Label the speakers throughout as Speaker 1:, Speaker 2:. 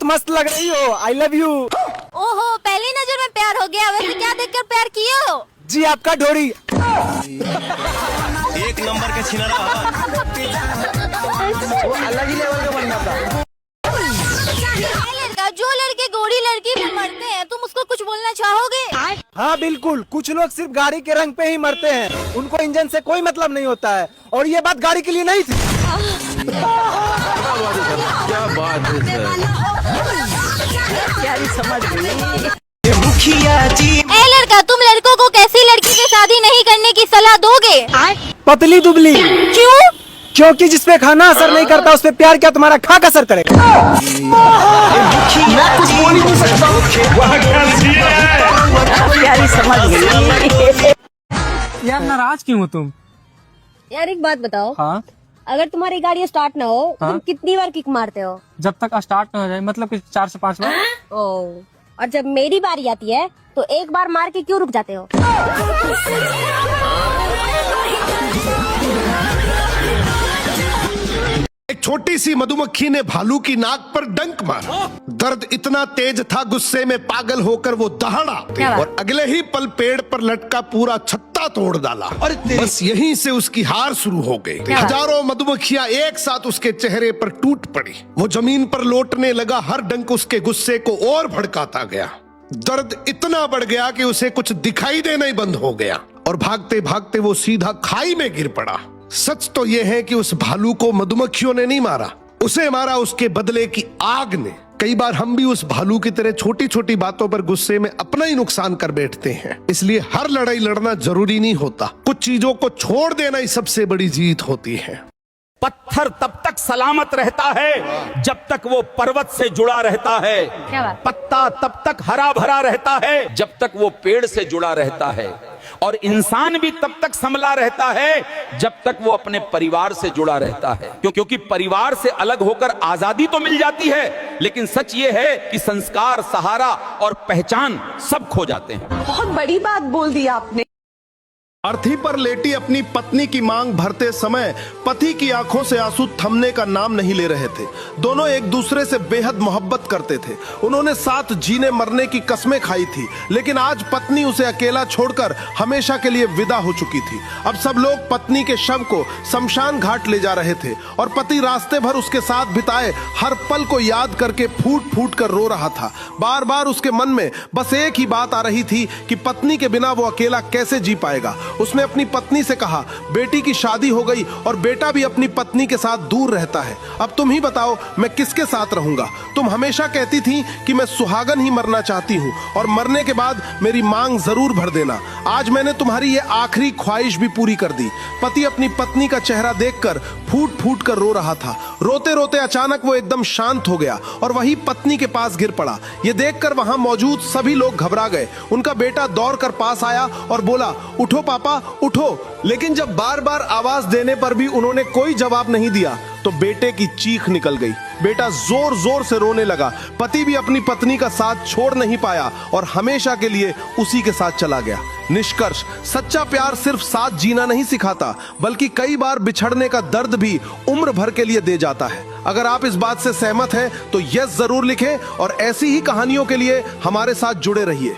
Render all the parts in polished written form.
Speaker 1: बहुत मस्त लग रही हो, आई लव यू।
Speaker 2: ओहो, पहली नजर में प्यार हो गया। वैसे क्या देखकर प्यार किए हो?
Speaker 1: जी आपका ढोरी।
Speaker 3: एक नंबर के छिनरा।
Speaker 1: अलग ही लेवल का बनना था।
Speaker 2: लड़का, जो लड़के गोरी लड़की पे मरते हैं, तुम उसको कुछ बोलना चाहोगे?
Speaker 1: हाँ बिल्कुल, कुछ लोग सिर्फ गाड़ी के रंग पे ही मरते हैं, उनको इंजन से कोई मतलब नहीं होता है। और ये बात गाड़ी के लिए नहीं थी।
Speaker 3: क्या बात है
Speaker 1: समझ गई।
Speaker 3: मुखिया जी।
Speaker 2: ए लड़का, तुम लड़कों को कैसी लड़की से शादी नहीं करने की सलाह दोगे?
Speaker 1: पतली दुबली।
Speaker 2: क्यों?
Speaker 1: क्योंकि जिसपे खाना असर नहीं करता उस पे प्यार क्या तुम्हारा खाक असर करेगा?
Speaker 3: मैं कुछ बोल ही नहीं सकता।
Speaker 1: समझ गई।
Speaker 4: यार नाराज क्यों हो तुम?
Speaker 5: यार एक बात बताओ,
Speaker 4: हाँ,
Speaker 5: अगर तुम्हारी गाड़ी स्टार्ट ना हो,
Speaker 4: हाँ?
Speaker 5: तुम कितनी बार किक मारते हो?
Speaker 4: जब तक स्टार्ट ना हो जाए, मतलब कि 4 से 5 बार।
Speaker 5: ओ, और जब मेरी बारी आती है तो एक बार मार के क्यों रुक जाते हो?
Speaker 6: एक छोटी सी मधुमक्खी ने भालू की नाक पर डंक मारा। दर्द इतना तेज था, गुस्से में पागल होकर वो दहाड़ा और अगले ही पल पेड़ पर लटका पूरा छत्ता तोड़ डाला। बस यहीं से उसकी हार शुरू हो गई। हजारों मधुमक्खियां एक साथ उसके चेहरे पर टूट पड़ी। वो जमीन पर लौटने लगा, हर डंक उसके गुस्से को और भड़काता गया। दर्द इतना बढ़ गया कि उसे कुछ दिखाई देना ही बंद हो गया और भागते भागते वो सीधा खाई में गिर पड़ा। सच तो यह है कि उस भालू को मधुमक्खियों ने नहीं मारा, उसे मारा उसके बदले की आग ने। कई बार हम भी उस भालू की तरह छोटी छोटी बातों पर गुस्से में अपना ही नुकसान कर बैठते हैं। इसलिए हर लड़ाई लड़ना जरूरी नहीं होता, कुछ चीजों को छोड़ देना ही सबसे बड़ी जीत होती है।
Speaker 7: पत्थर तब तक सलामत रहता है जब तक वो पर्वत से जुड़ा रहता है।
Speaker 5: क्या बात?
Speaker 7: पत्ता तब तक हरा भरा रहता है जब तक वो पेड़ से जुड़ा रहता है। और इंसान भी तब तक संभला रहता है जब तक वो अपने परिवार से जुड़ा रहता है। क्योंकि परिवार से अलग होकर आजादी तो मिल जाती है, लेकिन सच ये है कि संस्कार, सहारा और पहचान सब खो जाते हैं।
Speaker 8: बहुत बड़ी बात बोल दी आपने।
Speaker 6: अर्थी पर लेटी अपनी पत्नी की मांग भरते समय पति की आंखों से आंसू थमने का नाम नहीं ले रहे थे। दोनों एक दूसरे से बेहद मोहब्बत करते थे। उन्होंने साथ जीने मरने की कस्में खाई थी, लेकिन आज पत्नी उसे अकेला छोड़कर हमेशा के लिए विदा हो चुकी थी। अब सब लोग पत्नी के शव को शमशान घाट ले जा रहे थे और पति रास्ते भर उसके साथ बिताए हर पल को याद करके फूट फूट कर रो रहा था। बार बार उसके मन में बस एक ही बात आ रही थी कि पत्नी के बिना वो अकेला कैसे जी पाएगा। उसने अपनी पत्नी से कहा, बेटी की शादी हो गई और बेटा भी अपनी पत्नी के साथ दूर रहता है। अब तुम ही बताओ मैं किसके साथ रहूंगा? तुम हमेशा कहती थी कि मैं सुहागन ही मरना चाहती हूँ और मरने के बाद मेरी मांग जरूर भर देना। आज मैंने तुम्हारी ये आखिरी ख्वाहिश भी पूरी कर दी। पति अपनी पत्नी का चेहरा देखकर फूट फूट कर रो रहा था। रोते रोते अचानक वो एकदम शांत हो गया और वही पत्नी के पास गिर पड़ा। ये देखकर वहां मौजूद सभी लोग घबरा गए। उनका बेटा दौड़कर पास आया और बोला, उठो पापा उठो। लेकिन जब बार बार आवाज देने पर भी उन्होंने कोई जवाब नहीं दिया तो बेटे की चीख निकल गई। बेटा जोर जोर से रोने लगा। पति भी अपनी पत्नी का साथ छोड़ नहीं पाया और हमेशा के लिए उसी के साथ चला गया। निष्कर्ष, सच्चा प्यार सिर्फ साथ जीना नहीं सिखाता, बल्कि कई बार बिछड़ने का दर्द भी उम्र भर के लिए दे जाता है। अगर आप इस बात से सहमत हैं तो यस जरूर लिखें और ऐसी ही कहानियों के लिए हमारे साथ जुड़े रहिए।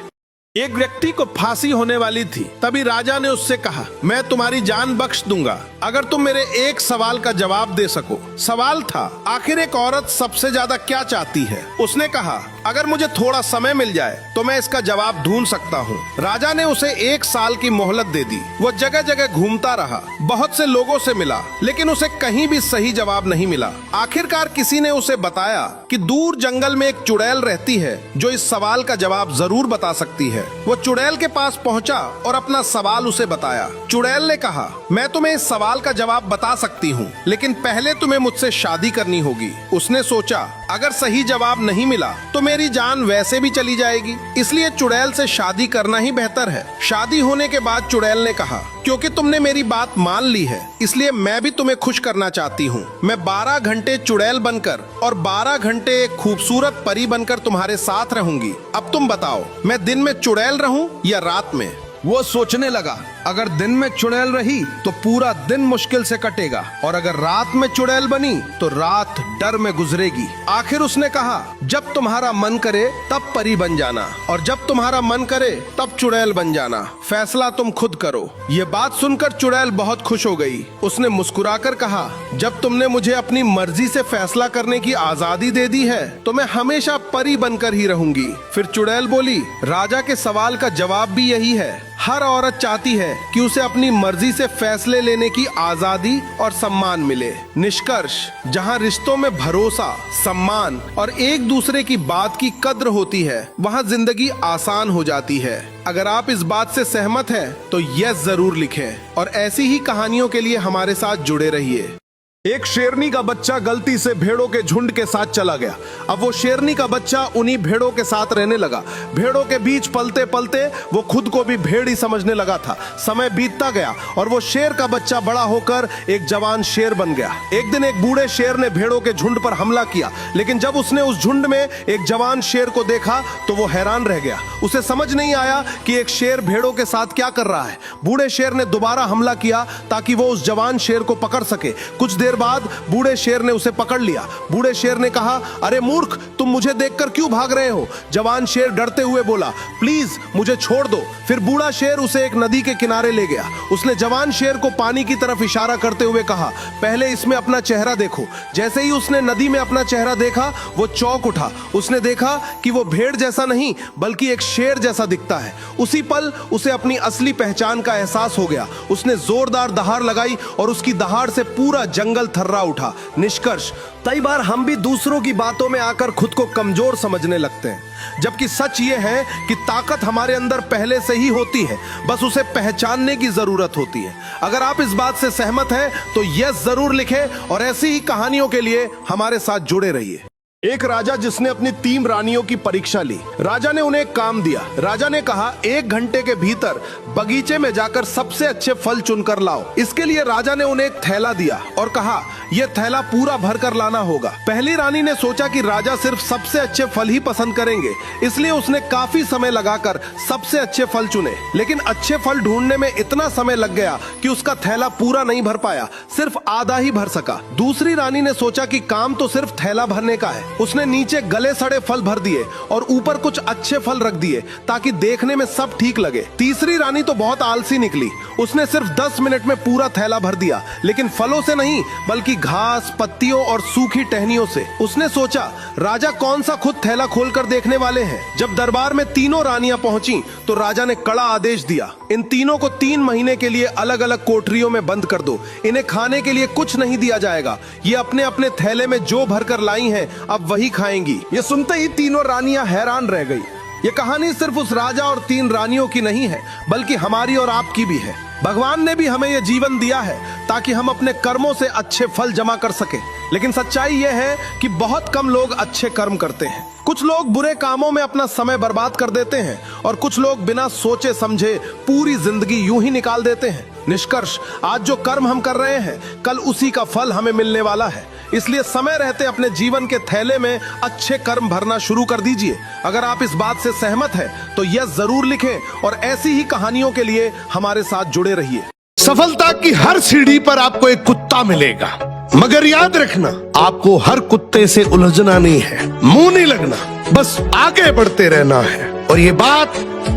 Speaker 6: एक व्यक्ति को फांसी होने वाली थी। तभी राजा ने उससे कहा, मैं तुम्हारी जान बख्श दूंगा अगर तुम मेरे एक सवाल का जवाब दे सको। सवाल था, आखिर एक औरत सबसे ज्यादा क्या चाहती है? उसने कहा, अगर मुझे थोड़ा समय मिल जाए तो मैं इसका जवाब ढूंढ सकता हूँ। राजा ने उसे 1 साल की मोहलत दे दी। वो जगह जगह घूमता रहा, बहुत से लोगों से मिला, लेकिन उसे कहीं भी सही जवाब नहीं मिला। आखिरकार किसी ने उसे बताया कि दूर जंगल में एक चुड़ैल रहती है जो इस सवाल का जवाब जरूर बता सकती है। वो चुड़ैल के पास पहुंचा और अपना सवाल उसे बताया। चुड़ैल ने कहा, मैं तुम्हें इस सवाल का जवाब बता सकती हूँ, लेकिन पहले तुम्हें मुझसे शादी करनी होगी। उसने सोचा, अगर सही जवाब नहीं मिला तो मेरी जान वैसे भी चली जाएगी, इसलिए चुड़ैल से शादी करना ही बेहतर है। शादी होने के बाद चुड़ैल ने कहा, क्योंकि तुमने मेरी बात मान ली है इसलिए मैं भी तुम्हें खुश करना चाहती हूँ। मैं 12 घंटे चुड़ैल बनकर और 12 घंटे एक खूबसूरत परी बनकर तुम्हारे साथ रहूंगी। अब तुम बताओ, मैं दिन में चुड़ैल रहूं या रात में?
Speaker 9: वो सोचने लगा
Speaker 6: अगर दिन में चुड़ैल रही तो पूरा दिन मुश्किल से कटेगा, और अगर रात में चुड़ैल बनी तो रात डर में गुजरेगी। आखिर उसने कहा, जब तुम्हारा मन करे तब परी बन जाना, और जब तुम्हारा मन करे तब चुड़ैल बन जाना, फैसला तुम खुद करो। ये बात सुनकर चुड़ैल बहुत खुश हो गई। उसने मुस्कुराकर कहा, जब तुमने मुझे अपनी मर्जी से फैसला करने की आजादी दे दी है तो मैं हमेशा परी बनकर ही रहूंगी। फिर चुड़ैल बोली, राजा के सवाल का जवाब भी यही है। हर औरत चाहती है कि उसे अपनी मर्जी से फैसले लेने की आजादी और सम्मान मिले। निष्कर्ष, जहां रिश्तों में भरोसा, सम्मान और एक दूसरे की बात की कद्र होती है, वहां जिंदगी आसान हो जाती है। अगर आप इस बात से सहमत हैं तो यस जरूर लिखें, और ऐसी ही कहानियों के लिए हमारे साथ जुड़े रहिए। एक शेरनी का बच्चा गलती से भेड़ों के झुंड के साथ चला गया। अब वो शेरनी का बच्चा उन्हीं भेड़ों के साथ रहने लगा। भेड़ों के बीच पलते पलते वो खुद को भी भेड़ ही समझने लगा था। समय बीतता गया और वो शेर का बच्चा बड़ा होकर एक जवान शेर बन गया। एक दिन एक बूढ़े शेर ने भेड़ों के झुंड पर हमला किया, लेकिन जब उसने उस झुंड में एक जवान शेर को देखा तो वो हैरान रह गया। उसे समझ नहीं आया कि एक शेर भेड़ों के साथ क्या कर रहा है। बूढ़े शेर ने दोबारा हमला किया ताकि वो उस जवान शेर को पकड़ सके। कुछ देर बाद बूढ़े शेर ने उसे पकड़ लिया। बूढ़े शेर ने कहा, अरे मूर्ख, तुम मुझे देखकर क्यों भाग रहे हो? जवान शेर डरते हुए बोला, प्लीज मुझे छोड़ दो। फिर बूढ़ा शेर उसे एक नदी के किनारे ले गया। उसने जवान शेर को पानी की तरफ इशारा करते हुए कहा, पहले इसमें अपना चेहरा देखो। जैसे ही उसने नदी में अपना चेहरा देखा, वो चौंक उठा। उसने देखा कि वो भेड़ जैसा नहीं बल्कि एक शेर जैसा दिखता है। उसी पल उसे अपनी असली पहचान का एहसास हो गया। उसने जोरदार दहाड़ लगाई और उसकी दहाड़ से पूरा जंगल थर्रा उठा। निष्कर्ष, कई बार हम भी दूसरों की बातों में आकर खुद को कमजोर समझने लगते हैं, जबकि सच ये है कि ताकत हमारे अंदर पहले से ही होती है, बस उसे पहचानने की जरूरत होती है। अगर आप इस बात से सहमत हैं तो यस जरूर लिखें, और ऐसी ही कहानियों के लिए हमारे साथ जुड़े रहिए। एक राजा जिसने अपनी 3 रानियों की परीक्षा ली। राजा ने उन्हें एक काम दिया। राजा ने कहा, 1 घंटे के भीतर बगीचे में जाकर सबसे अच्छे फल चुनकर लाओ। इसके लिए राजा ने उन्हें एक थैला दिया और कहा, यह थैला पूरा भर कर लाना होगा। पहली रानी ने सोचा कि राजा सिर्फ सबसे अच्छे फल ही पसंद करेंगे, इसलिए उसने काफी समय लगाकर सबसे अच्छे फल चुने। लेकिन अच्छे फल ढूंढने में इतना समय लग गया कि उसका थैला पूरा नहीं भर पाया, सिर्फ आधा ही भर सका। दूसरी रानी ने सोचा कि काम तो सिर्फ थैला भरने का है। उसने नीचे गले सड़े फल भर दिए और ऊपर कुछ अच्छे फल रख दिए ताकि देखने में सब ठीक लगे। तीसरी रानी तो बहुत आलसी निकली। उसने सिर्फ 10 मिनट में पूरा थैला भर दिया, लेकिन फलों से नहीं बल्कि घास, पत्तियों और सूखी टहनियों से। उसने सोचा, राजा कौन सा खुद थैला खोलकर देखने वाले हैं। जब दरबार में तीनों रानियां पहुंची तो राजा ने कड़ा आदेश दिया, इन तीनों को 3 महीने के लिए अलग अलग कोठरियों में बंद कर दो। इन्हें खाने के लिए कुछ नहीं दिया जाएगा। ये अपने अपने थैले में जो भरकर लाई हैं अब वही खाएंगी। ये सुनते ही तीनों रानियां हैरान रह गई। ये कहानी सिर्फ उस राजा और 3 रानियों की नहीं है, बल्कि हमारी और आपकी भी है। भगवान ने भी हमें यह जीवन दिया है ताकि हम अपने कर्मों से अच्छे फल जमा कर सके। लेकिन सच्चाई यह है कि बहुत कम लोग अच्छे कर्म करते हैं। कुछ लोग बुरे कामों में अपना समय बर्बाद कर देते हैं और कुछ लोग बिना सोचे समझे पूरी जिंदगी यूं ही निकाल देते हैं। निष्कर्ष, आज जो कर्म हम कर रहे हैं कल उसी का फल हमें मिलने वाला है। इसलिए समय रहते अपने जीवन के थैले में अच्छे कर्म भरना शुरू कर दीजिए। अगर आप इस बात से सहमत हैं तो यस जरूर लिखें, और ऐसी ही कहानियों के लिए हमारे साथ जुड़े रहिए।
Speaker 9: सफलता की हर सीढ़ी पर आपको एक कुत्ता मिलेगा, मगर याद रखना, आपको हर कुत्ते से उलझना नहीं है, मुंह नहीं लगना, बस आगे बढ़ते रहना है। और ये बात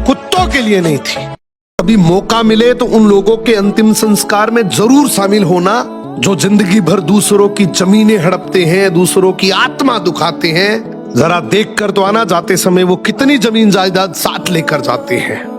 Speaker 9: कुत्तों के लिए नहीं थी। कभी मौका मिले तो उन लोगों के अंतिम संस्कार में जरूर शामिल होना जो जिंदगी भर दूसरों की जमीनें हड़पते हैं, दूसरों की आत्मा दुखाते हैं। जरा देख कर तो आना, जाते समय वो कितनी जमीन जायदाद साथ लेकर जाते हैं।